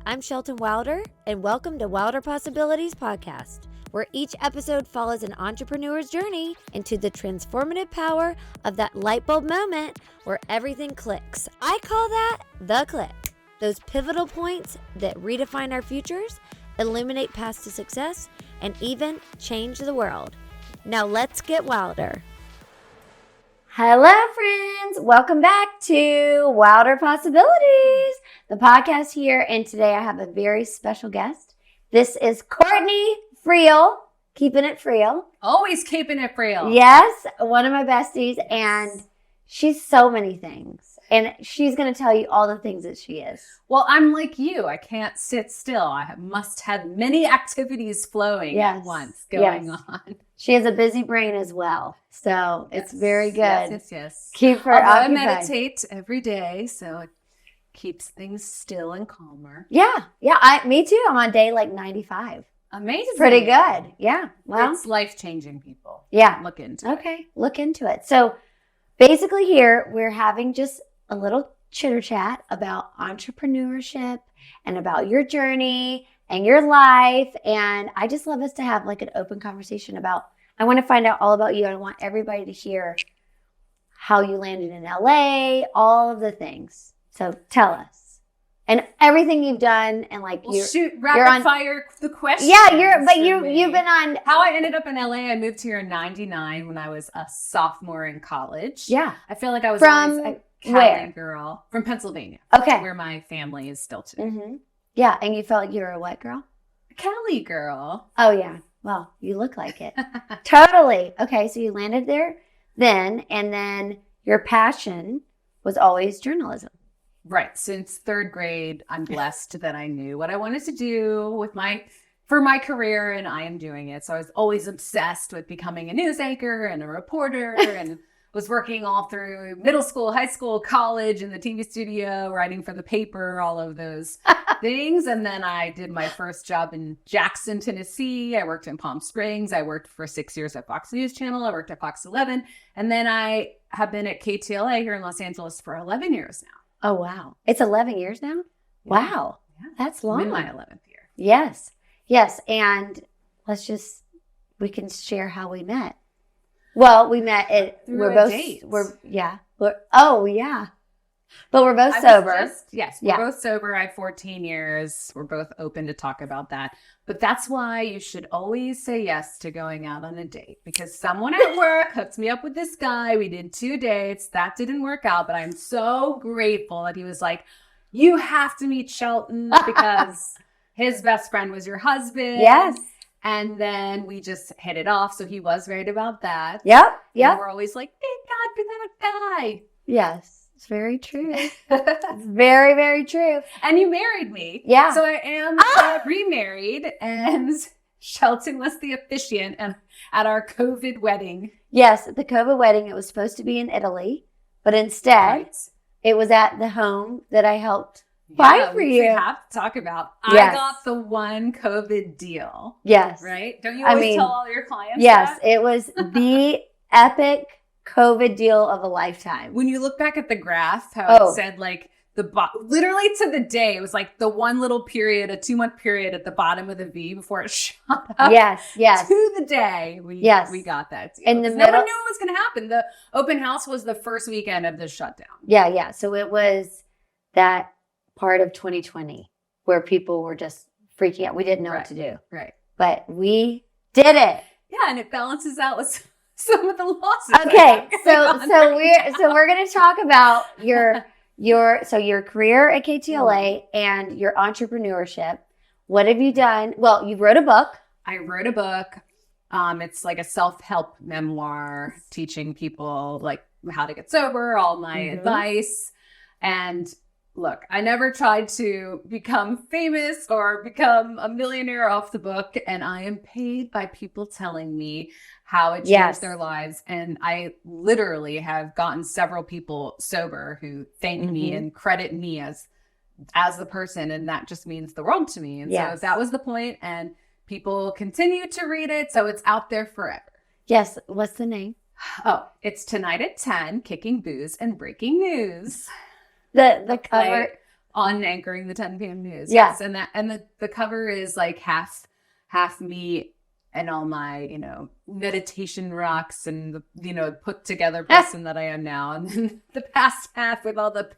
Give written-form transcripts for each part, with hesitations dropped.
I'm Shelton Wilder, and welcome to Wilder Possibilities Podcast, where each episode follows an entrepreneur's journey into the transformative power of that light bulb moment where everything clicks. I call that the click. Those pivotal points that redefine our futures, illuminate paths to success, and even change the world. Now let's get wilder. Hello, friends. Welcome back to Wilder Possibilities, the podcast here. And today I have a very special guest. This is Courtney Friel, keeping it Friel. Always keeping it Friel. Yes, one of my besties. And she's so many things. And she's going to tell you all the things that she is. Well, I'm like you. I can't sit still. I must have many activities flowing at once going on. She has a busy brain as well. So it's very good. Yes. Keep her occupied. I meditate every day, so it keeps things still and calmer. Yeah. Me too. I'm on day like 95. Amazing. Pretty good. Yeah. Well, it's life-changing, people. Yeah. Look into it. Okay. Look into it. So basically here, we're having just a little chitter chat about entrepreneurship and about your journey and your life. And I just love us to have like an open conversation about, I want to find out all about you. I want everybody to hear how you landed in LA, all of the things. So tell us. And everything you've done and like rapid fire the question. Yeah, you've been on how I ended up in LA. I moved here in 99 when I was a sophomore in college. Yeah. I feel like I was from always a Cali girl from Pennsylvania. Okay. Where my family is still today. Mm-hmm. Yeah, and you felt like you were a what girl? A Cali girl. Oh yeah. Well, you look like it. Totally. Okay, so you landed there then, and then your passion was always journalism. Right. Since third grade, I'm blessed that I knew what I wanted to do for my career, and I am doing it. So I was always obsessed with becoming a news anchor and a reporter and was working all through middle school, high school, college, in the TV studio, writing for the paper, all of those things. And then I did my first job in Jackson, Tennessee. I worked in Palm Springs. I worked for 6 years at Fox News Channel. I worked at Fox 11. And then I have been at KTLA here in Los Angeles for 11 years now. Oh, wow. It's 11 years now? Yeah. Wow. Yeah. That's long. I'm in my 11th year. Yes. And we can share how we met. Well, we met through a date. But we're both sober. We're both sober. I have 14 years. We're both open to talk about that. But that's why you should always say yes to going out on a date, because someone at work hooked me up with this guy. We did 2 dates. That didn't work out, but I'm so grateful that he was like, you have to meet Shelton because his best friend was your husband. Yes. And then we just hit it off. So he was right about that. Yep. And we're always like, thank God for that guy. Yes. It's very true. It's very, very true. And you married me. Yeah. So I am remarried, and Shelton was the officiant at our COVID wedding. Yes. The COVID wedding, it was supposed to be in Italy, but instead it was at the home that I helped buy for you. We have to talk about. Yes. I got the one COVID deal. Yes. Right? Don't you always tell all your clients yes, that? It was the epic COVID deal of a lifetime. When you look back at the graph, how it said like literally to the day, it was like the one little period, a 2-month period at the bottom of the V before it shot up. Yes. To the day we got that deal. In the middle, no one knew what was going to happen. The open house was the first weekend of the shutdown. Yeah. So it was that part of 2020 where people were just freaking out. We didn't know what to do. Right. But we did it. Yeah, and it balances out with some of the losses. Okay, so we're going to talk about your career at KTLA and your entrepreneurship. What have you done? Well, you wrote a book. I wrote a book. It's like a self-help memoir teaching people like how to get sober, all my advice. And look, I never tried to become famous or become a millionaire off the book. And I am paid by people telling me how it changed their lives. And I literally have gotten several people sober who thank me and credit me as the person. And that just means the world to me. And so that was the point. And people continue to read it. So it's out there forever. Yes. What's the name? Oh, it's Tonight at 10, Kicking Booze and Breaking News. The cover. on Anchoring the 10 p.m. news. Yeah. Yes. And the cover is like half me and all my, you know, meditation rocks and the, you know, put together person that I am now. And then the past half with all the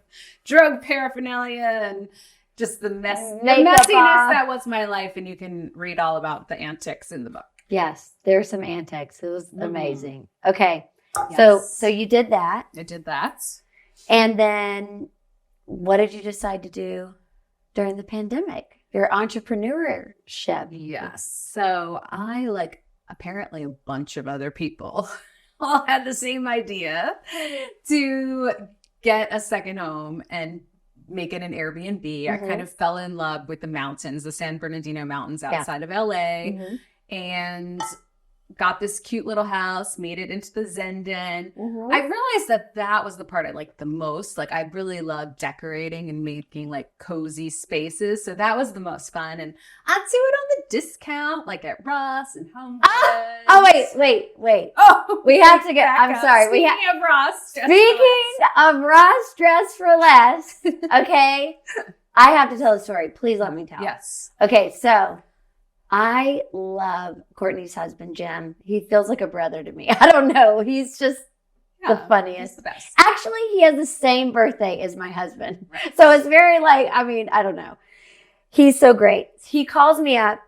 drug paraphernalia and just the messiness that was my life. And you can read all about the antics in the book. Yes. There's some antics. It was amazing. Okay. Yes. So you did that. I did that. And then what did you decide to do during the pandemic? Your entrepreneurship. Yes. So I, like, apparently a bunch of other people all had the same idea to get a second home and make it an Airbnb. I kind of fell in love with the mountains, the San Bernardino Mountains outside of LA, and got this cute little house, made it into the Zen Den. I realized that was the part I liked the most. Like, I really love decorating and making like cozy spaces. So that was the most fun. And I'd do it on the discount, like at Ross and Home Goods. Wait. Oh, we have to get, I'm sorry. Speaking of Ross. Speaking of Ross Dress for Less, okay? I have to tell the story. Please let me tell. Yes. Okay, so I love Courtney's husband, Jim. He feels like a brother to me. I don't know. He's just the funniest. He's the best. Actually, he has the same birthday as my husband. Right. So it's very like, I mean, I don't know. He's so great. He calls me up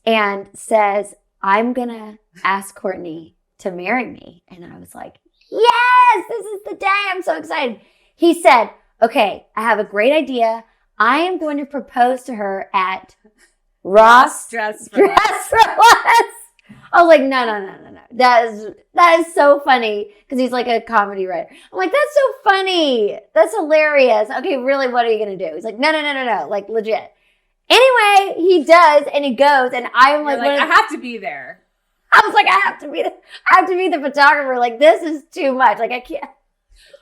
and says, I'm going to ask Courtney to marry me. And I was like, yes, this is the day. I'm so excited. He said, okay, I have a great idea. I am going to propose to her at Ross Dress for Less. I was like, no. That is so funny because he's like a comedy writer. I'm like, that's so funny. That's hilarious. Okay, really, what are you going to do? He's like, no. Like, legit. Anyway, he does, and he goes, and I'm like, I have to be there. I was like, I have to be the photographer. Like, this is too much. Like, I can't.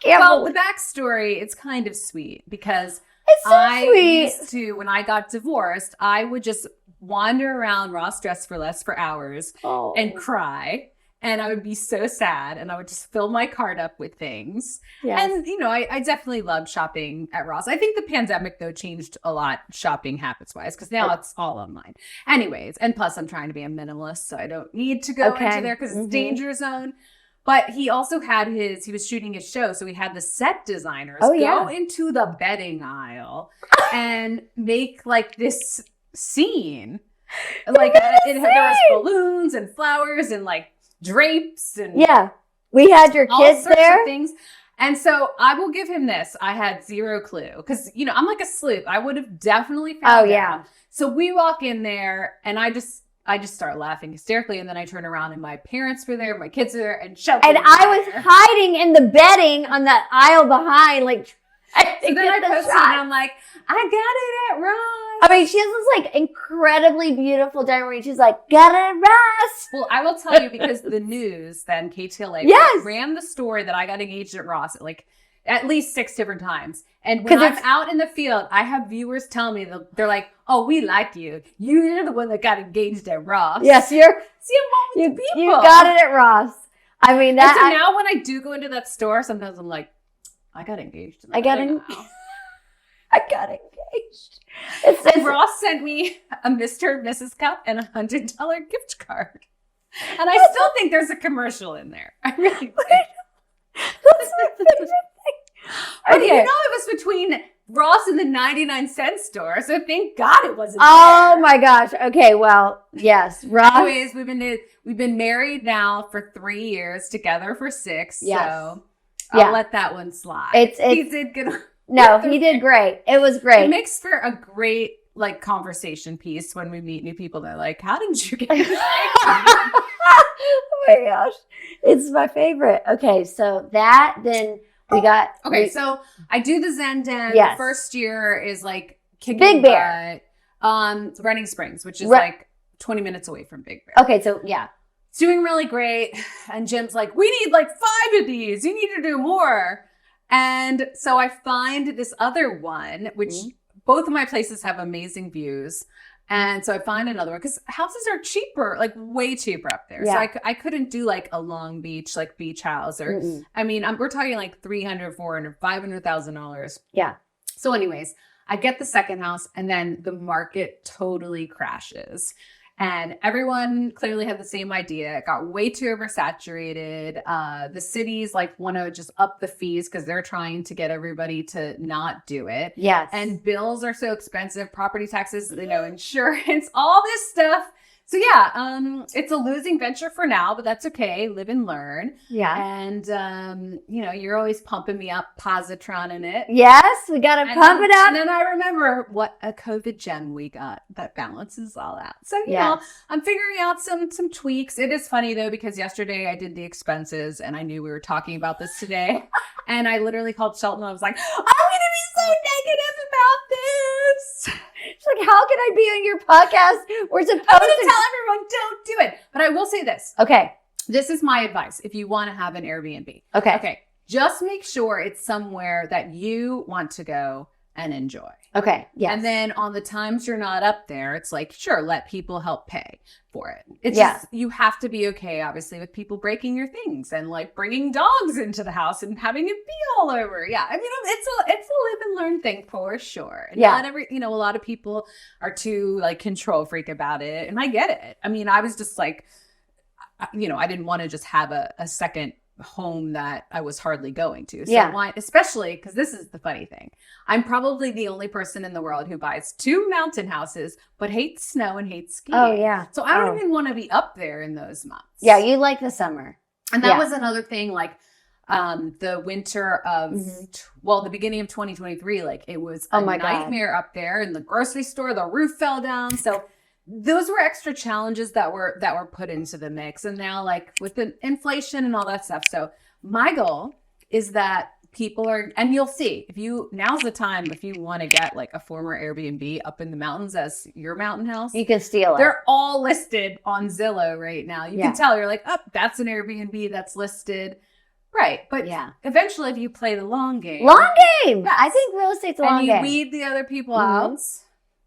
Well, the backstory, it's kind of sweet because it's so sweet. Used to, when I got divorced, I would just wander around Ross Dress for Less for hours and cry. And I would be so sad. And I would just fill my cart up with things. Yes. And, you know, I definitely loved shopping at Ross. I think the pandemic, though, changed a lot shopping habits-wise because now it's all online. Anyways, and plus I'm trying to be a minimalist, so I don't need to go into there because it's danger zone. But he also had he was shooting his show, so he had the set designers go into the bedding aisle and make like this scene. Like there was balloons and flowers and like drapes and we had your kids there. Of things. And so I will give him this. I had zero clue because, you know, I'm like a sleuth. I would have definitely found out. So we walk in there and I just start laughing hysterically, and then I turn around and my parents were there, my kids were there, and Shelton. And I was hiding in the bedding on that aisle behind, like. So then I posted and I'm like, I got it at Ross. I mean, she has this like incredibly beautiful diamond ring. She's like, got it at Ross. Well, I will tell you because the news, then KTLA ran the story that I got engaged at Ross at least 6 different times. And when I'm out in the field, I have viewers tell me, they're like, oh, we like you. You're the one that got engaged at Ross. Yes, you got it at Ross. I mean, that. And so now when I do go into that store, sometimes I'm like, I got engaged. I got engaged. And Ross sent me a Mr. and Mrs. cup and $100 gift card. And I still think there's a commercial in there. I really do. That's my favorite thing. But you know, it was between Ross and the 99-cent store, so thank God it wasn't there. My gosh. Okay, well, yes. Ross. Anyways, we've been married now for 3 years, together for 6. Yes. So I'll let that one slide. He did good. No, he did great. It was great. It makes for a great like conversation piece when we meet new people. They're like, how did you get this? Oh my gosh. It's my favorite. Okay, so then we got... Okay, so I do the Zen Den. Yes. The first year is like kicking Big Bear. Running Springs, which is like 20 minutes away from Big Bear. Okay, so yeah. It's doing really great. And Jim's like, we need like 5 of these. You need to do more. And so I find this other one, which both of my places have amazing views. And so I find another one because houses are cheaper, like way cheaper up there. Yeah. So I couldn't do like a Long Beach, like beach house or, I mean, we're talking like $300,000, $400,000, $500,000. Yeah. So anyways, I get the second house, and then the market totally crashes. And everyone clearly had the same idea. It got way too oversaturated. The cities like want to just up the fees because they're trying to get everybody to not do it. Yes. And bills are so expensive, property taxes, insurance, all this stuff. So yeah, it's a losing venture for now, but that's okay. Live and learn. Yeah. And, you're always pumping me up, positron in it. Yes, we got to pump it up. And then I remember what a COVID gem we got that balances all out. So, I'm figuring out some tweaks. It is funny though, because yesterday I did the expenses and I knew we were talking about this today. And I literally called Shelton. I was like, I'm going to be so negative about this. She's like, how can I be on your podcast? We're supposed I'm going to tell everyone, don't do it. But I will say this. Okay. This is my advice if you want to have an Airbnb. Okay. Just make sure it's somewhere that you want to go and enjoy. Okay. Yes. And then on the times you're not up there, it's like, sure, let people help pay for it. It's just, you have to be okay, obviously, with people breaking your things and like bringing dogs into the house and having it be all over. Yeah. I mean, it's a live and learn thing for sure. And not every, a lot of people are too like control freak about it. And I get it. I mean, I was just like, I didn't want to just have a second home that I was hardly going to. So why, especially because this is the funny thing. I'm probably the only person in the world who buys 2 mountain houses, but hates snow and hates skiing. Oh, yeah. So I don't even want to be up there in those months. Yeah, you like the summer. And that was another thing, like the winter of, the beginning of 2023, like it was a nightmare up there in the grocery store. The roof fell down. So those were extra challenges that were put into the mix. And now like with the inflation and all that stuff. So my goal is that people are, and you'll see now's the time, if you want to get like a former Airbnb up in the mountains as your mountain house, you can steal it. They're all listed on Zillow right now. You can tell, you're like, oh, that's an Airbnb that's listed. Right. But eventually if you play the long game. Yes. I think real estate's a long game. And you weed the other people out.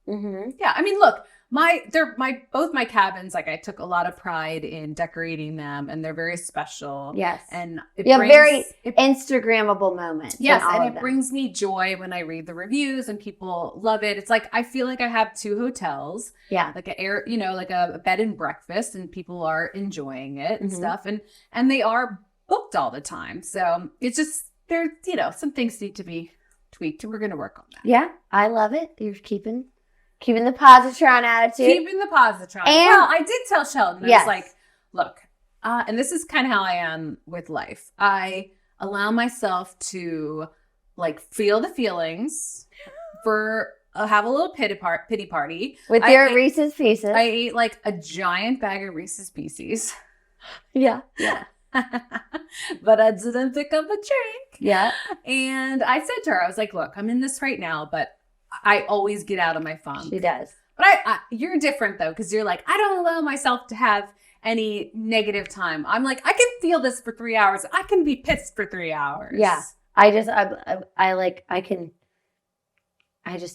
Mm-hmm. Yeah. I mean, look, both my cabins, like I took a lot of pride in decorating them and they're very special. Yes. And very Instagrammable moments. Yes. And it brings me joy when I read the reviews and people love it. It's like, I feel like I have 2 hotels. Yeah. Like like a bed and breakfast and people are enjoying it and stuff. And they are booked all the time. So it's just, there's, some things need to be tweaked and we're going to work on that. Yeah. I love it. You're keeping the positron attitude. Keeping the positron. Well, I did tell Shelton, I was like, look, and this is kind of how I am with life. I allow myself to like feel the feelings have a little pity party. With your Reese's Pieces. I ate like a giant bag of Reese's Pieces. Yeah. But I didn't pick up a drink. Yeah. And I said to her, I was like, look, I'm in this right now, but I always get out of my funk. She does. But you're different though, because you're like, I don't allow myself to have any negative time. I'm like, I can feel this for 3 hours. I can be pissed for 3 hours. Yeah. I just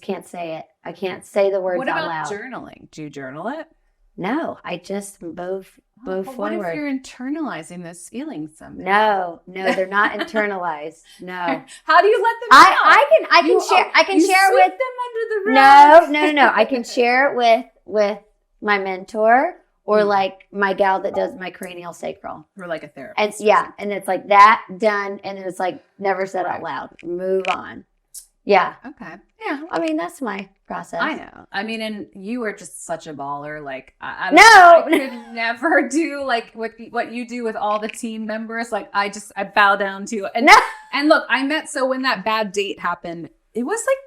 can't say it. I can't say the words out loud. What about journaling? Do you journal it? No, I just move forward. What if you're internalizing those feelings somehow? No, they're not internalized. No. How do you let them out? I can share with them under the rug. No. I can share it with my mentor or like my gal that does my cranial sacral. Or like a therapist. And and it's like that done and it's like never said out loud. Move on. Yeah. Okay. Yeah. I mean, that's my process. I know. I mean, and you are just such a baller. Like, I could never do like what you do with all the team members. Like, I bow down to you. And, and look, so when that bad date happened, it was like,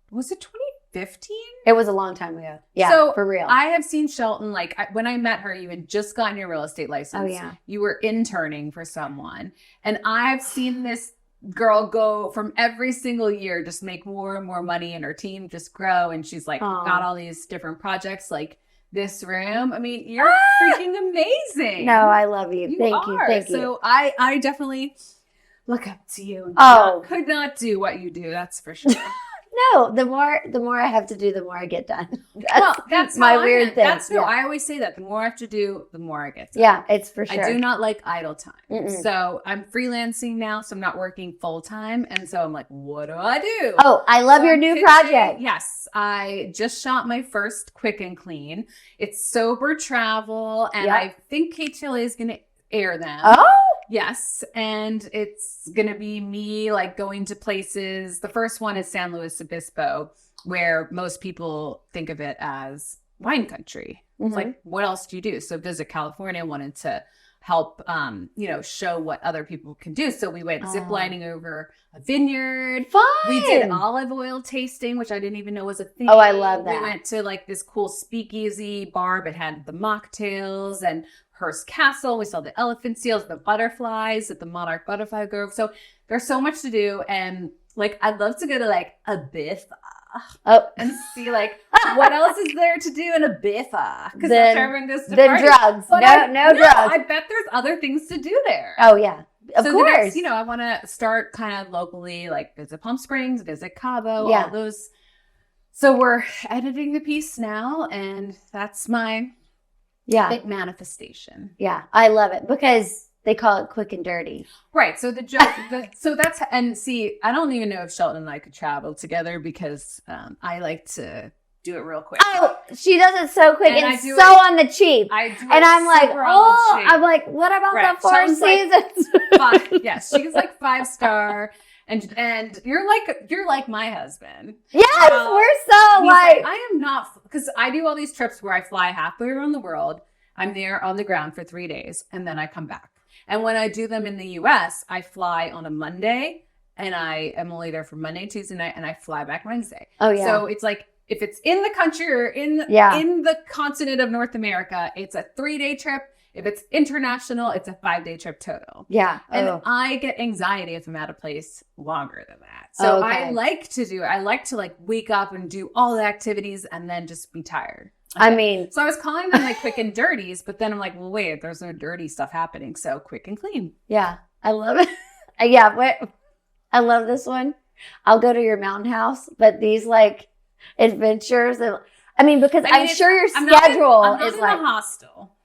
was it 2015? It was a long time ago. Yeah. So for real. I have seen Shelton, like when I met her, you had just gotten your real estate license. Oh, yeah. You were interning for someone. And I've seen this girl go from every single year, just make more and more money and her team just grow. And she's like, got all these different projects like this room. I mean, you're freaking amazing. No, I love you. Thank you. So I definitely look up to you. Could not do what you do. That's for sure. No, the more I have to do, the more I get done. That's my weird thing. That's no, I always say that. The more I have to do, the more I get done. Yeah, it's for sure. I do not like idle time. Mm-mm. So I'm freelancing now, so I'm not working full time. And so I'm like, what do I do? Oh, I love your new project. Yes. I just shot my first Quick and Clean. It's sober travel. And I think KTLA is going to air them. Oh, yes. And it's going to be me like going to places. The first one is San Luis Obispo, where most people think of it as wine country. It's like, what else do you do? So Visit California wanted to help, show what other people can do. So we went ziplining over a vineyard. Fun. We did olive oil tasting, which I didn't even know was a thing. Oh, I love that. We went to like this cool speakeasy bar, but had the mocktails and Hearst Castle. We saw the elephant seals, the butterflies at the Monarch Butterfly Grove. So there's so much to do. And like, I'd love to go to like Ibiza and see like what else is there to do in Ibiza. Because that's where everyone goes to party. Drugs. But no drugs. I bet there's other things to do there. Oh, yeah. Of course. The next, I want to start kind of locally, like visit Palm Springs, visit Cabo, Yeah. all those. So we're editing the piece now, and that's my big manifestation. Yeah, I love it because they call it quick and dirty. Right. So the joke, and see, I don't even know if Shelton and I could travel together because I like to do it real quick. Oh, she does it so quick and so on the cheap. I do and I'm like, I'm like, what about the Four Seasons? Like yes, she's like 5-star. And you're like my husband. Yes, we're so like I am not, because I do all these trips where I fly halfway around the world. I'm there on the ground for 3 days and then I come back. And when I do them in the US, I fly on a Monday and I am only there for Monday, Tuesday night, and I fly back Wednesday. Oh yeah. So it's like if it's in the country or in the continent of North America, it's a 3-day trip. If it's international, it's a 5-day trip total. Yeah. And I get anxiety if I'm at a place longer than that. So I like to like wake up and do all the activities and then just be tired. Okay. I mean. So I was calling them like quick and dirties, but then I'm like, well, wait, there's no dirty stuff happening. So quick and clean. Yeah. I love it. I love this one. I'll go to your mountain house, but these like adventures. Because I'm sure your schedule is like a hostel.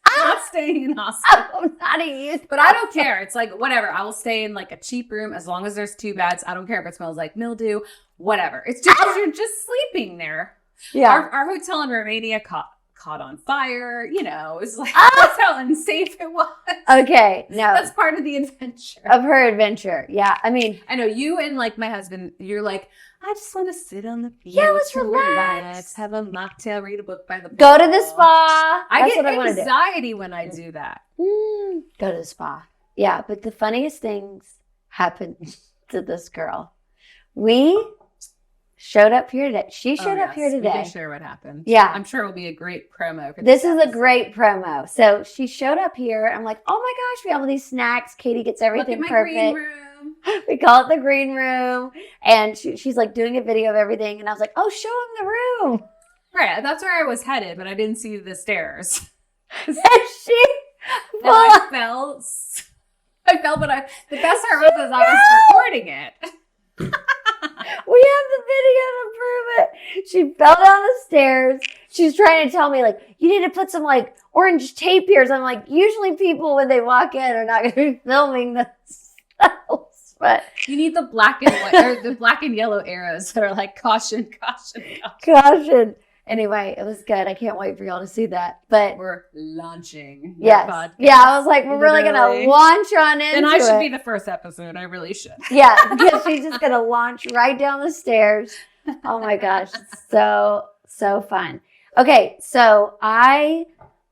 I'm not staying in hostel. I'm not a youth, but I don't care. It's like whatever. I will stay in like a cheap room as long as there's 2 beds. I don't care if it smells like mildew, whatever. It's just you're just sleeping there. Yeah. Our hotel in Romania caught on fire. It's like that's how unsafe it was. Okay, no, that's part of the adventure of her adventure. Yeah, I know you and like my husband. You're like, I just want to sit on the beach. Yeah, let's relax. Have a mocktail, read a book by the pool. Go to the spa. I get anxiety when I do that. Go to the spa. Yeah, but the funniest things happened to this girl. We showed up here today. She showed up here today. We can share what happened. Yeah. I'm sure it will be a great promo. This is a great promo. So she showed up here. I'm like, oh my gosh, we have all these snacks. Katie gets everything perfect. Green room. We call it the green room. And she's like doing a video of everything. And I was like, oh, show him the room. Right. That's where I was headed, but I didn't see the stairs. I fell, but the best part was I was recording it. We have the video to prove it. She fell down the stairs. She's trying to tell me, like, you need to put some, like, orange tape here. So I'm like, usually people, when they walk in, are not going to be filming themselves. But you need the black and white, or the black and yellow arrows that are like, caution, caution, caution. Caution. Anyway, it was good. I can't wait for y'all to see that. But we're launching. Yes. Yeah, I was like, we're really going to launch on into it. Then I should be the first episode. I really should. Yeah, because she's just going to launch right down the stairs. Oh my gosh. So fun. Okay, so I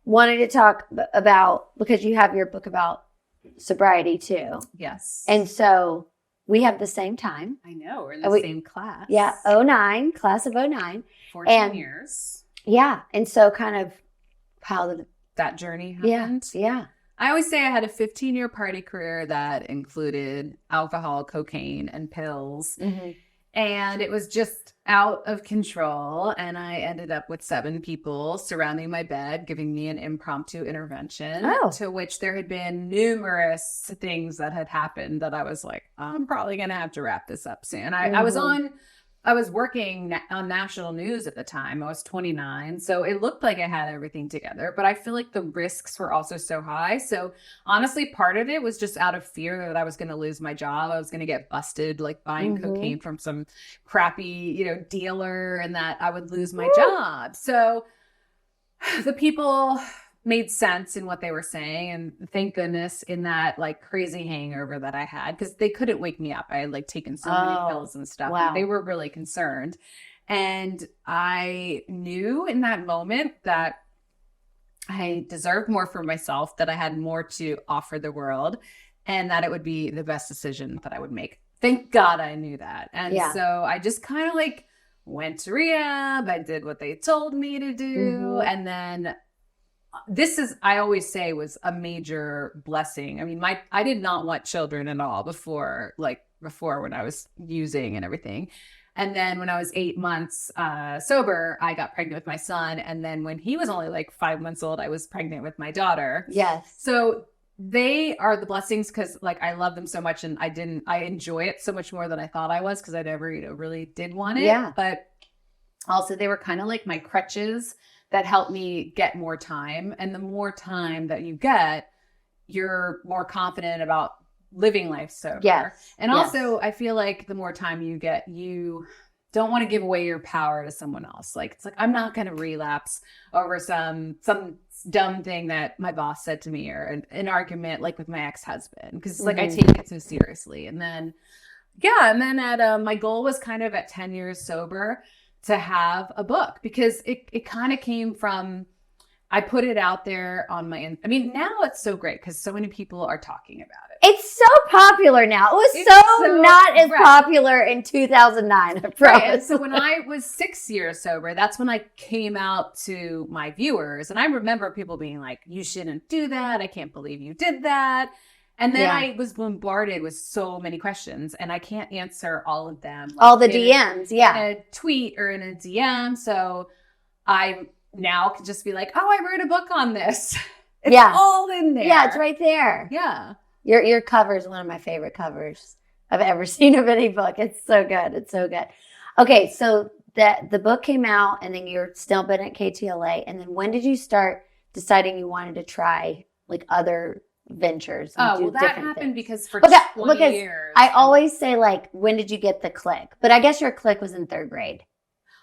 wanted to talk about, because you have your book about sobriety too. Yes. And so we have the same time. I know. We're in the same class. Yeah, 09, class of 09. 14 years. Yeah. And so kind of how that journey happened. Yeah. I always say I had a 15-year party career that included alcohol, cocaine, and pills. Mm-hmm. And it was just out of control. And I ended up with 7 people surrounding my bed, giving me an impromptu intervention, to which there had been numerous things that had happened that I was like, I'm probably going to have to wrap this up soon. I was on I was working on national news at the time. I was 29. So it looked like I had everything together, but I feel like the risks were also so high. So honestly, part of it was just out of fear that I was going to lose my job. I was going to get busted, like buying cocaine from some crappy, dealer, and that I would lose my job. So the people made sense in what they were saying. And thank goodness in that like crazy hangover that I had, because they couldn't wake me up. I had like taken so many pills and stuff. Wow. And they were really concerned. And I knew in that moment that I deserved more for myself, that I had more to offer the world, and that it would be the best decision that I would make. Thank God I knew that. And so I just kind of like went to rehab. I did what they told me to do. And then I always say, was a major blessing. I mean, I did not want children at all before when I was using and everything. And then when I was 8 months sober, I got pregnant with my son. And then when he was only like 5 months old, I was pregnant with my daughter. Yes. So they are the blessings, because like I love them so much, and I enjoy it so much more than I thought I was, because I never, really did want it. Yeah. But also they were kind of like my crutches that helped me get more time. And the more time that you get, you're more confident about living life sober. Yes. And also I feel like the more time you get, you don't want to give away your power to someone else. Like, it's like, I'm not going to relapse over some dumb thing that my boss said to me, or an argument like with my ex-husband, because like I take it so seriously. And then, at my goal was kind of at 10 years sober to have a book, because it kind of came from, I put it out there on now it's so great because so many people are talking about it. It's so popular now. It was so not as popular in 2009. I promise. So when I was 6 years sober, that's when I came out to my viewers. And I remember people being like, you shouldn't do that. I can't believe you did that. And then I was bombarded with so many questions, and I can't answer all of them. Like all the DMs, in a tweet or in a DM. So I now can just be like, oh, I wrote a book on this. It's all in there. Yeah, it's right there. Yeah. Your cover is one of my favorite covers I've ever seen of any book. It's so good. It's so good. Okay, so the book came out, and then you're still been at KTLA. And then when did you start deciding you wanted to try like other ventures? Oh, well, that happened because for 20 years. I always say, like, when did you get the click? But I guess your click was in third grade.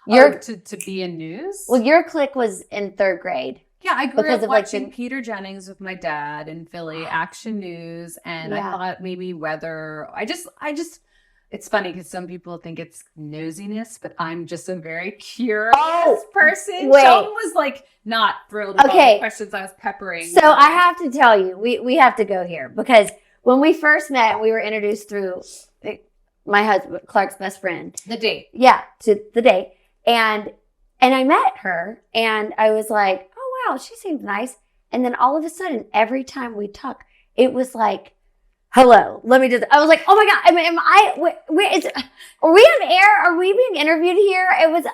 To be in news? Well, your click was in third grade. Yeah, I grew up watching Peter Jennings with my dad in Philly, Action News, and I thought maybe weather. I just, it's funny because some people think it's nosiness, but I'm just a very curious person. Wait. Shelton was like not thrilled about the questions I was peppering. So I have to tell you, we have to go here, because when we first met, we were introduced through my husband, Clark's best friend. The date. Yeah, to the date. And I met her, and I was like, oh, wow, she seems nice. And then all of a sudden, every time we talk, it was like, hello, let me do this. I was like, oh my God, are we on air? Are we being interviewed here? I was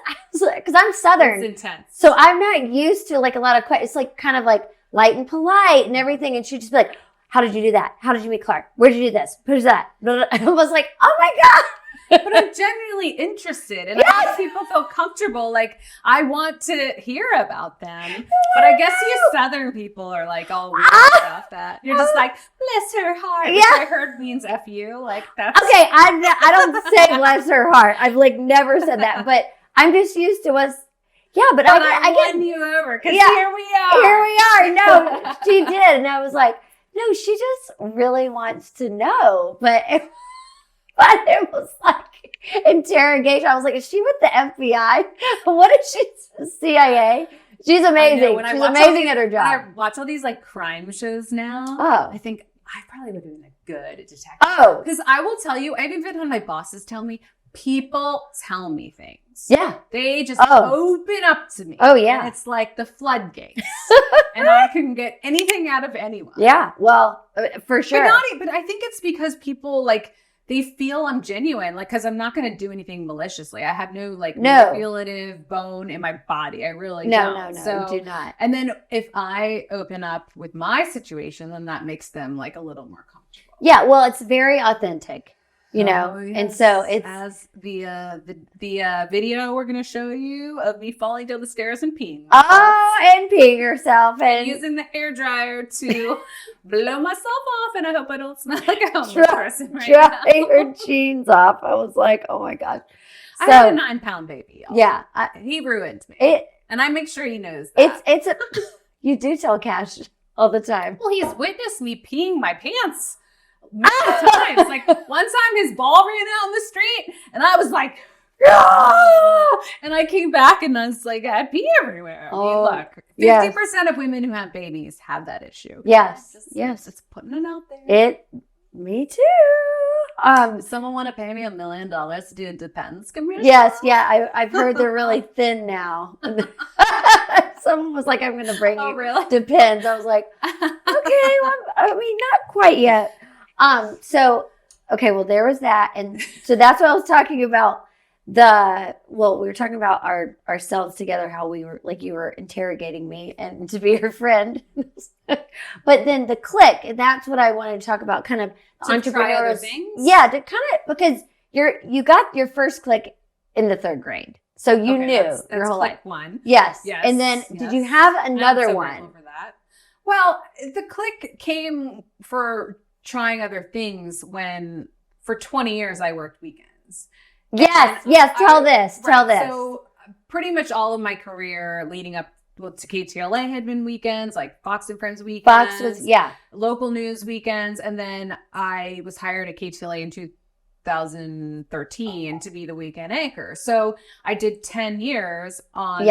like, because I'm Southern. It's intense. So I'm not used to like a lot of questions. It's like kind of like light and polite and everything. And she'd just be like, how did you do that? How did you meet Clark? Where did you do this? Who's that? I was like, oh my God. But I'm genuinely interested, and I want people feel comfortable. Like, I want to hear about them. But I guess you Southern people are like all weird stuff that you're just like, bless her heart, which I heard means F you. Like, that's okay. I don't say bless her heart. I've like never said that, but I'm just used to us. Yeah, but I won you over because here we are. Here we are. No, she did, and I was like, no, she just really wants to know, but it was like interrogation. I was like, is she with the FBI? What is she, CIA? She's amazing. She's amazing at her job. When I watch all these like crime shows now, I think I probably would have been a good detective. Oh. Because I will tell you, I've even had my bosses tell me, people tell me things. Yeah. They just open up to me. Oh, yeah. And it's like the floodgates. And I can get anything out of anyone. Yeah. Well, for sure. But I think it's because people like, they feel I'm genuine, like, because I'm not going to do anything maliciously. I have no manipulative bone in my body. I really don't. No, do not. And then if I open up with my situation, then that makes them like a little more comfortable. Yeah, well, it's very authentic. you know, yes. and so it's as the video we're gonna show you of me falling down the stairs and peeing. and peeing yourself and using the hairdryer to blow myself off, and I hope I don't smell like a homeless person right drying now. her jeans off. I was like, oh my gosh. I had a 9-pound baby. Y'all. Yeah, he ruined me, and I make sure he knows that. You do tell Cash all the time. Well, he's witnessed me peeing my pants many times. Like one time his ball ran out in the street and I was like, ah! And I came back and I was like, I pee everywhere. I mean, look, 50% of women who have babies have that issue. Yes. It's putting it out there. Me too. Does someone want to pay me $1 million to do a Depends commercial? Yes. Yeah. I've heard they're really thin now. Someone was like, I'm going to bring you. Really? Depends. I was like, okay. Well, I mean, not quite yet. Well, there was that. And so that's what I was talking about. We were talking about ourselves together, how we were like, you were interrogating me and to be your friend. But then the click, and that's what I wanted to talk about, kind of entrepreneurial things. Yeah, to kind of, because you got your first click in the 3rd grade. So you knew that's your whole life. One. Yes. And then did you have another one? Over that. Well, the click came for trying other things when for 20 years I worked weekends. Yes. Tell this. So pretty much all of my career leading up to KTLA had been weekends, like Fox and Friends weekends. Fox was, local news weekends. And then I was hired at KTLA in 2013 to be the weekend anchor. So I did 10 years on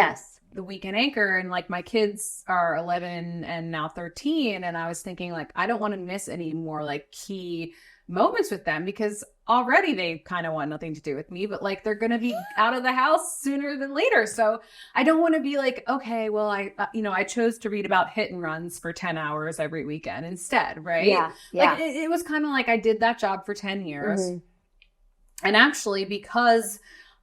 the weekend anchor, and like my kids are 11 and now 13. And I was thinking like, I don't want to miss any more like key moments with them because already they kind of want nothing to do with me, but like they're going to be out of the house sooner than later. So I don't want to be like, okay, well, I chose to read about hit and runs for 10 hours every weekend instead. Right. Yeah. Like it was kind of like I did that job for 10 years. Mm-hmm. And actually, because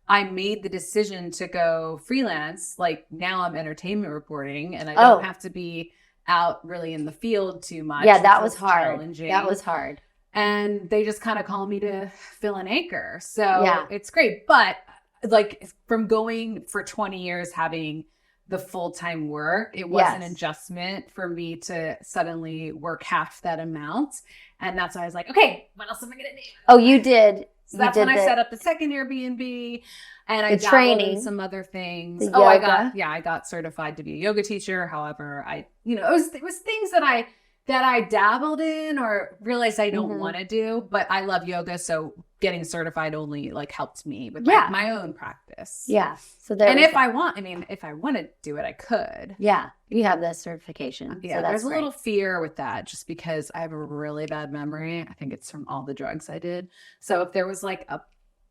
I made the decision to go freelance, like now I'm entertainment reporting and I don't have to be out really in the field too much. Yeah, that was hard. That was hard. And they just kind of call me to fill an anchor. So it's great. But like from going for 20 years, having the full-time work, it was an adjustment for me to suddenly work half that amount. And that's why I was like, okay, what else am I going to do? Oh, you did. So that's when I set up the second Airbnb and I dabbled in some other things. I got certified to be a yoga teacher. However, it was things that I dabbled in or realized I don't want to do, but I love yoga. So getting certified only like helped me with my own practice. Yeah. So if I want to do it, I could. Yeah. You have that certification. Yeah. So there's a little fear with that just because I have a really bad memory. I think it's from all the drugs I did. So if there was like a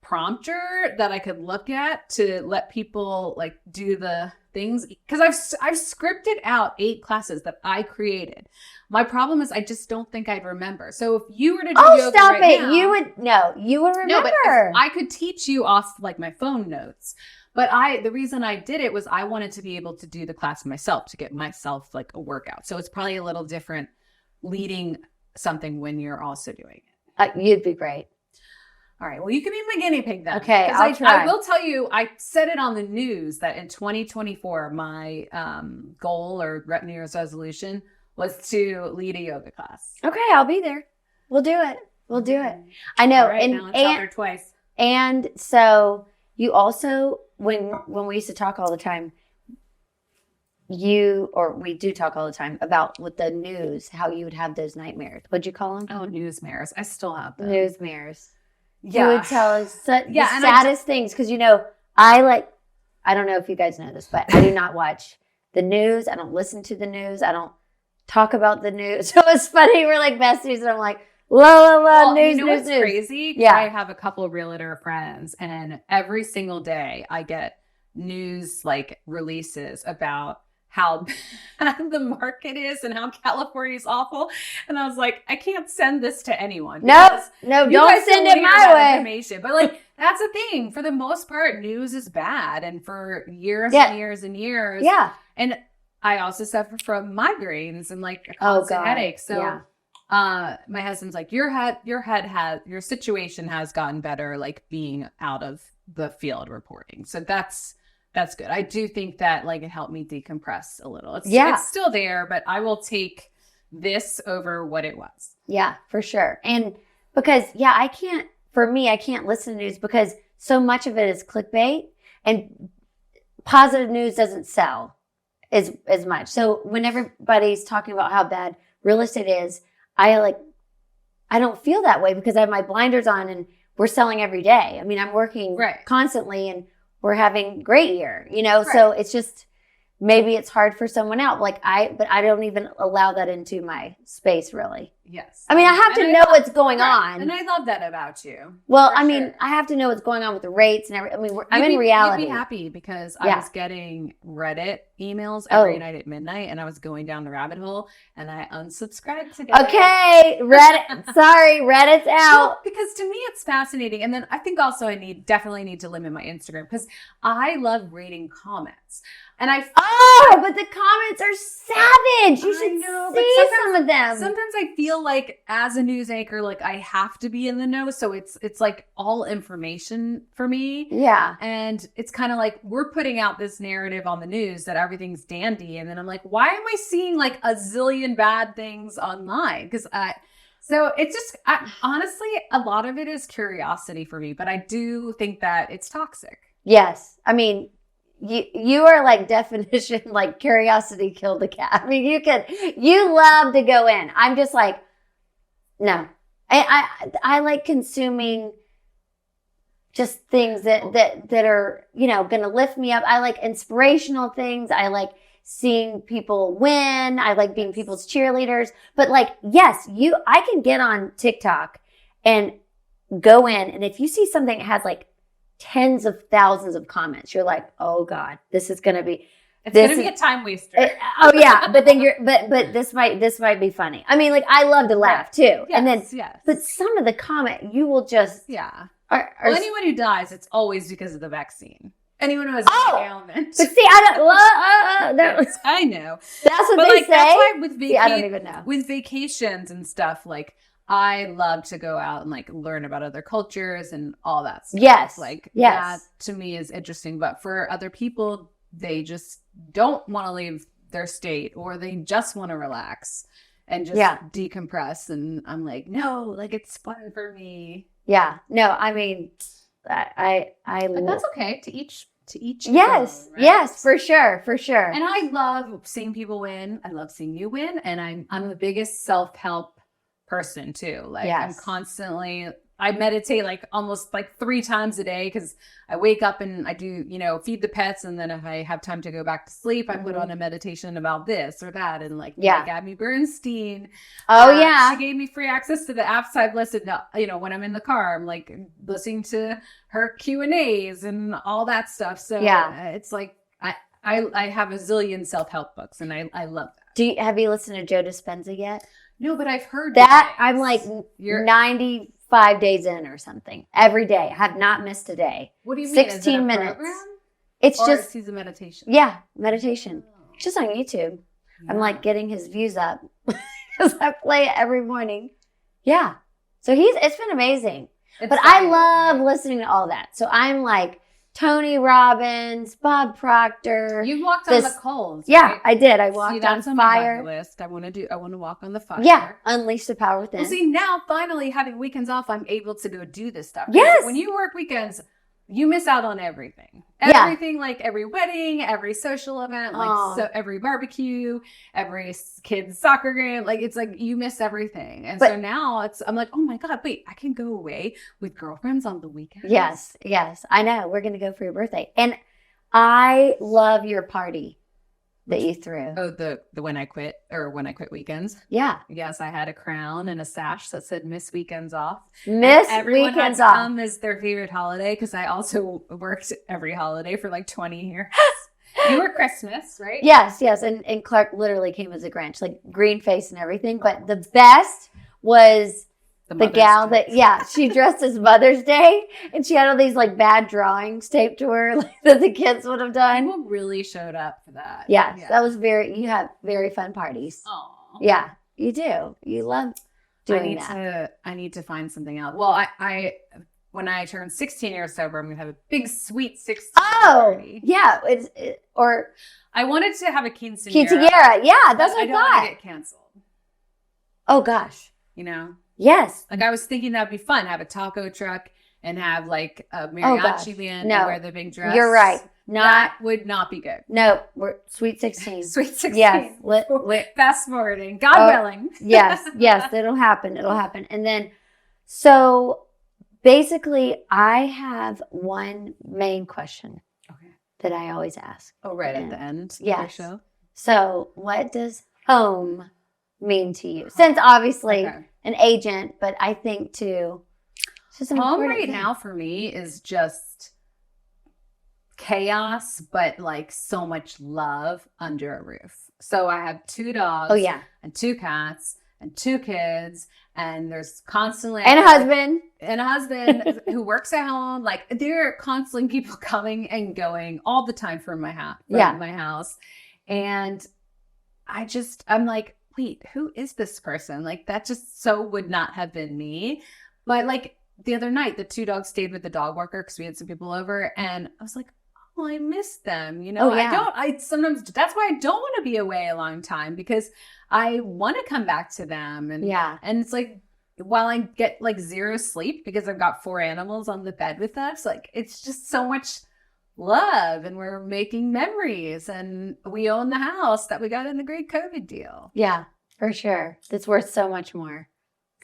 prompter that I could look at to let people like do the things, because I've scripted out 8 classes that I created. My problem is I just don't think I'd remember. So if you were to do yoga stop right it. now, you would remember. No, but I could teach you off like my phone notes. But the reason I did it was I wanted to be able to do the class myself to get myself like a workout. So it's probably a little different leading something when you're also doing it. You'd be great. All right. Well, you can be my guinea pig then. Okay, I'll try. I will tell you, I said it on the news that in 2024, my goal or New Year's resolution was to lead a yoga class. Okay, I'll be there. We'll do it. I know. Right, now it's out there twice. And so you also, when we used to talk all the time, we do talk all the time about with the news, how you would have those nightmares. What'd you call them? Oh, newsmares. I still have them. Newsmares. Yeah. You would tell us the saddest things. Because, I don't know if you guys know this, but I do not watch the news. I don't listen to the news. I don't talk about the news. So it's funny. We're like besties. And I'm like, news, news. Crazy? Yeah. I have a couple of realtor friends. And every single day I get news like releases about how bad the market is and how California is awful. And I was like, I can't send this to anyone. No, don't send it my way. Information. But like, that's the thing. For the most part, news is bad. And for years and years and years. Yeah. And I also suffer from migraines and like constant headaches. So My husband's like, your situation has gotten better, like being out of the field reporting. So that's good. I do think that like it helped me decompress a little. It's still there, but I will take this over what it was. Yeah, for sure. And because, I can't listen to news because so much of it is clickbait and positive news doesn't sell as much. So when everybody's talking about how bad real estate is, I don't feel that way because I have my blinders on and we're selling every day. I mean, I'm working constantly and we're having a great year, so it's just, maybe it's hard for someone else. But I don't even allow that into my space really. Yes. I mean, I have to know what's going on. And I love that about you. Well, I mean, I have to know what's going on with the rates and everything. I mean, I'm in reality. You'd be happy because I was getting Reddit emails every night at midnight and I was going down the rabbit hole and I unsubscribed today. Okay. Reddit. Sorry. Reddit's out. Because to me, it's fascinating. And then I think also I definitely need to limit my Instagram because I love reading comments. And but the comments are savage. You should see some of them. Sometimes I feel like as a news anchor, like I have to be in the know. So it's like all information for me. Yeah. And it's kind of like we're putting out this narrative on the news that everything's dandy. And then I'm like, why am I seeing like a zillion bad things online? So it's just, honestly, a lot of it is curiosity for me. But I do think that it's toxic. Yes. I mean, you are like definition, like curiosity killed the cat. I mean, you love to go in. I'm just like, no, I like consuming just things that are, going to lift me up. I like inspirational things. I like seeing people win. I like being people's cheerleaders, but like, yes, I can get on TikTok and go in. And if you see something that has like tens of thousands of comments, you're like, oh God, this is going to be, it's going to be a time waster. But then but this might be funny. I mean, like I love to laugh too. Yes, and then, but some of the comment, you will just, anyone who dies, it's always because of the vaccine. Anyone who has an ailment. But see, I don't, I know. That's what they say. That's why I don't even know. With vacations and stuff, like, I love to go out and like learn about other cultures and all that stuff. Yes. That to me is interesting. But for other people, they just don't want to leave their state or they just want to relax and just decompress. And I'm like, no, like it's fun for me. Yeah. No, I mean, but that's okay to each. Yes. Right? Yes, for sure. And I love seeing people win. I love seeing you win. And I'm the biggest self-help person too. Like I'm constantly, I meditate like almost like 3 times a day because I wake up and I do, feed the pets. And then if I have time to go back to sleep, I put on a meditation about this or that. And like Gabby Bernstein. She gave me free access to the apps I've listened to, when I'm in the car, I'm like listening to her Q&As and all that stuff. So it's like, I have a zillion self-help books and I love that. Have you listened to Joe Dispenza yet? No, but I've heard that. I'm like 95 days in or something. Every day. I have not missed a day. What do you mean? 16 minutes. Program? It's just he's a meditation. Yeah, meditation. It's just on YouTube. Yeah. I'm like getting his views up because I play it every morning. Yeah. So it's been amazing. But I love listening to all that. So I'm like Tony Robbins, Bob Proctor. You walked on the coals. Yeah, right? I did. I walked on fire. My list. I want to walk on the fire. Yeah, unleash the power within. Well, see, now finally having weekends off, I'm able to go do this stuff. Yes. When you work weekends, you miss out on everything. Everything, like every wedding, every social event, so every barbecue, every kid's soccer game. Like it's like you miss everything. And so now I'm like, oh my God, wait, I can go away with girlfriends on the weekends. Yes. I know. We're gonna go for your birthday. And I love your party that you threw. Oh, the when I quit weekends. Yeah. Yes, I had a crown and a sash that said Miss Weekends Off. Everyone Weekends Off. Come is their favorite holiday because I also worked every holiday for like 20 years. You were Christmas, right? Yes. And Clark literally came as a Grinch, like green face and everything. But the best was the gal that, she dressed as Mother's Day and she had all these like bad drawings taped to her like, that the kids would have done. People really showed up for that. Yes, that was you have very fun parties. Aww. Yeah, you do. You love doing that. I need to find something else. Well, I when I turn 16 years sober, I'm gonna have a big sweet 16 party. Yeah. Or I wanted to have a quinceañera. Yeah, that's what I don't want thought. to get canceled. Oh gosh. You know? Yes. Like I was thinking that'd be fun. Have a taco truck and have like a mariachi band and wear the big dress. You're right. That would not be good. No, we're sweet 16. Sweet 16. Yes. Fast forwarding. God willing. Yes. It'll happen. And then, so basically, I have one main question that I always ask. Oh, right at the end of the show. So, what does home mean to you? Since obviously an agent, but I think too, it's just an home important right thing. now for me is just chaos, but like so much love under a roof. So I have 2 dogs. Oh yeah. And 2 cats and 2 kids, and there's constantly and a husband who works at home. Like there are constantly people coming and going all the time from my house. My house, and I'm like, wait, who is this person? Like that just so would not have been me. But like the other night, the 2 dogs stayed with the dog walker because we had some people over, and I was like, oh, I miss them. You know, I sometimes that's why I don't want to be away a long time, because I want to come back to them. And and it's like, while I get like 0 sleep because I've got 4 animals on the bed with us, like it's just so much love, and we're making memories, and we own the house that we got in the great COVID deal. Yeah, for sure. That's worth so much more.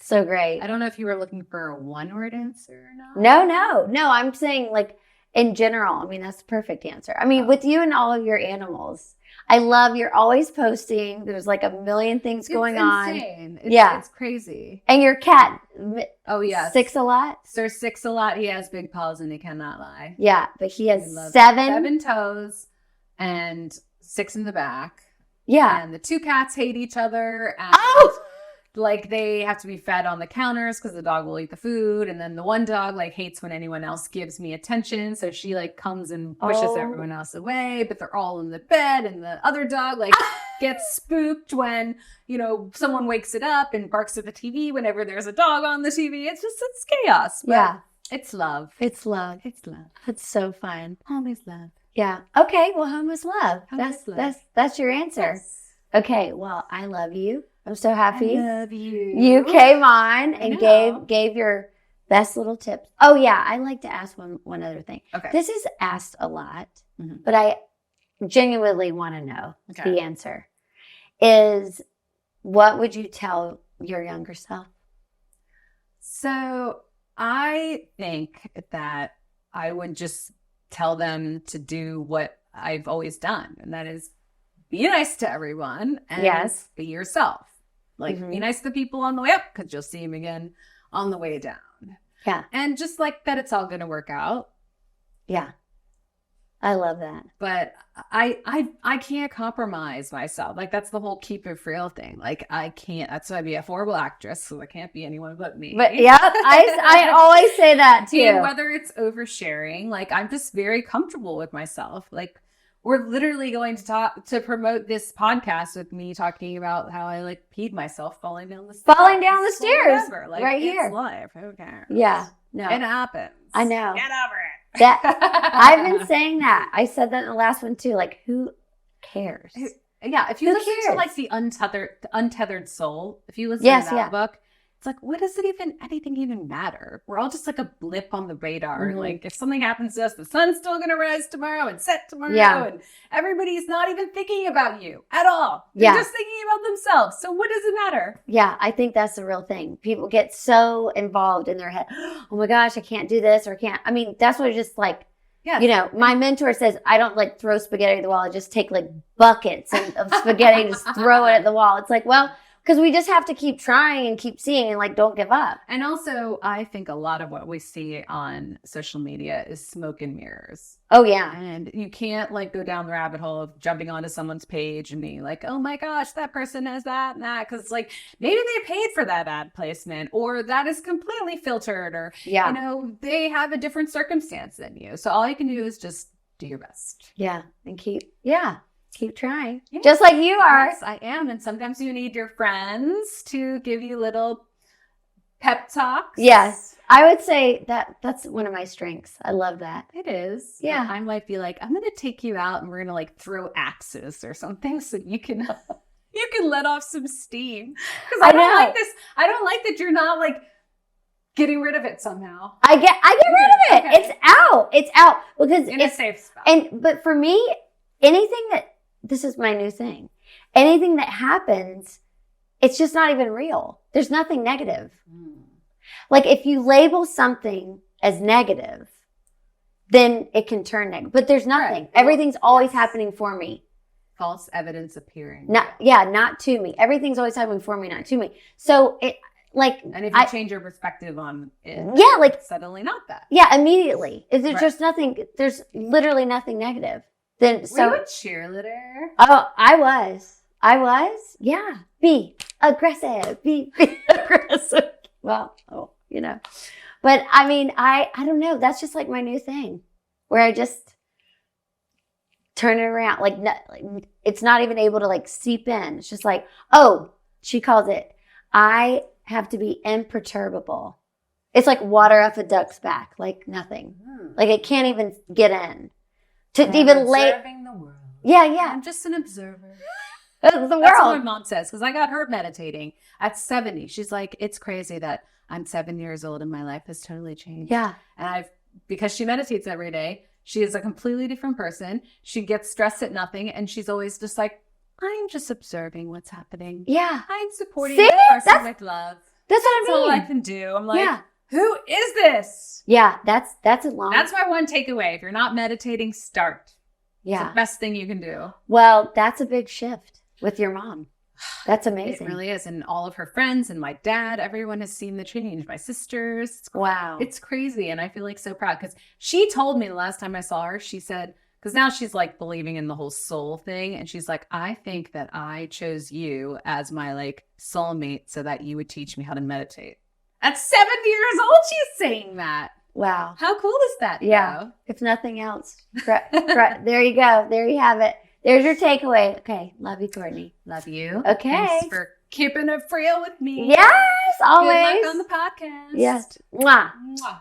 So great. I don't know if you were looking for a 1-word answer or not. No. I'm saying like in general. I mean, that's the perfect answer. I mean, with you and all of your animals, I love you're always posting. There's like a million things going on. Insane. It's crazy. And your cat. Oh yeah. 6 a lot. Sir 6 a lot. He has big paws and he cannot lie. Yeah, but he has 7 toes and 6 in the back. Yeah. And the 2 cats hate each other. And like they have to be fed on the counters because the dog will eat the food. And then the one dog like hates when anyone else gives me attention. So she like comes and pushes everyone else away, but they're all in the bed. And the other dog like gets spooked when, you know, someone wakes it up and barks at the TV whenever there's a dog on the TV. It's chaos. But it's love. It's love. It's love. It's so fun. Home is love. Yeah. Okay. Well, home is love. That's your answer. Yes. Okay. Well, I love you. I'm so happy. I love you. You came on and gave your best little tips. Oh yeah, I like to ask one other thing. Okay. This is asked a lot, but I genuinely want to know the answer. Is what would you tell your younger self? So I think that I would just tell them to do what I've always done, and that is be nice to everyone and be yourself. Like, be nice to the people on the way up because you'll see them again on the way down. Yeah. And just like that, it's all going to work out. Yeah. I love that. But I can't compromise myself. Like, that's the whole keep it real thing. Like, I can't. That's why I'd be a horrible actress, so I can't be anyone but me. But yeah, I always say that too. And whether it's oversharing, like, I'm just very comfortable with myself. Like, we're literally going to promote this podcast with me talking about how I like peed myself falling down the stairs. Like, right here. It's life. Who cares? Yeah. No. It happens. I know. Get over it. I've been saying that. I said that in the last one too. Like, who cares? Yeah. If you listen to like the Untethered Soul, if you listen to that book, it's like, what does anything even matter? We're all just like a blip on the radar. Mm-hmm. Like, if something happens to us, the sun's still going to rise tomorrow and set tomorrow. Yeah. And everybody's not even thinking about you at all. They're just thinking about themselves. So what does it matter? Yeah, I think that's the real thing. People get so involved in their head. Oh my gosh, I can't do this or can't. I mean, that's what it's just like, you know, my mentor says, I don't like throw spaghetti at the wall. I just take like buckets of spaghetti and just throw it at the wall. It's like, well, because we just have to keep trying and keep seeing and like don't give up. And also, I think a lot of what we see on social media is smoke and mirrors. Oh, yeah. And you can't like go down the rabbit hole of jumping onto someone's page and being like, oh my gosh, that person has that and that. Because like maybe they paid for that ad placement, or that is completely filtered, or, you know, they have a different circumstance than you. So all you can do is just do your best. Yeah. And keep trying. Yeah. Just like you are. Yes, I am. And sometimes you need your friends to give you little pep talks. Yes. I would say that's one of my strengths. I love that. It is. Yeah. I might be like, I'm going to take you out and we're going to like throw axes or something so you can let off some steam. Because I don't like this. I don't like that you're not like getting rid of it somehow. I get rid of it. Okay. It's out because In a safe spot. But for me, this is my new thing. Anything that happens, it's just not even real. There's nothing negative. Like if you label something as negative, then it can turn negative. But there's nothing. Right. Everything's always happening for me. False evidence appearing. Not to me. Everything's always happening for me, not to me. So and if you change your perspective on it, like suddenly not that. Yeah, immediately. If there's just nothing, there's literally nothing negative. Then were you a cheerleader? Oh, I was. Yeah. Be aggressive. Be aggressive. Well, but I mean, I don't know. That's just like my new thing where I just turn it around. Like it's not even able to like seep in. It's just like, oh, she calls it, I have to be imperturbable. It's like water off a duck's back, like nothing. Like it can't even get in. Observing the world. Yeah. I'm just an observer. The world. That's what my mom says, because I got her meditating at 70. She's like, it's crazy that I'm 7 years old and my life has totally changed. Yeah. And because she meditates every day, she is a completely different person. She gets stressed at nothing. And she's always just like, I'm just observing what's happening. Yeah. I'm supporting the person with love. That's what I mean. That's all I can do. I'm like, who is this? Yeah, that's That's my one takeaway. If you're not meditating, start. Yeah. It's the best thing you can do. Well, that's a big shift with your mom. That's amazing. It really is. And all of her friends and my dad, everyone has seen the change. My sisters. Wow. It's crazy. And I feel like so proud because she told me the last time I saw her, she said, because now she's like believing in the whole soul thing. And she's like, I think that I chose you as my like soulmate so that you would teach me how to meditate. At 7 years old, she's saying that. Wow. How cool is that? Yeah. Though? If nothing else. There you go. There you have it. There's your takeaway. Okay. Love you, Courtney. Love you. Okay. Thanks for keeping it real with me. Yes, always. Good luck on the podcast. Yes. Mwah. Mwah.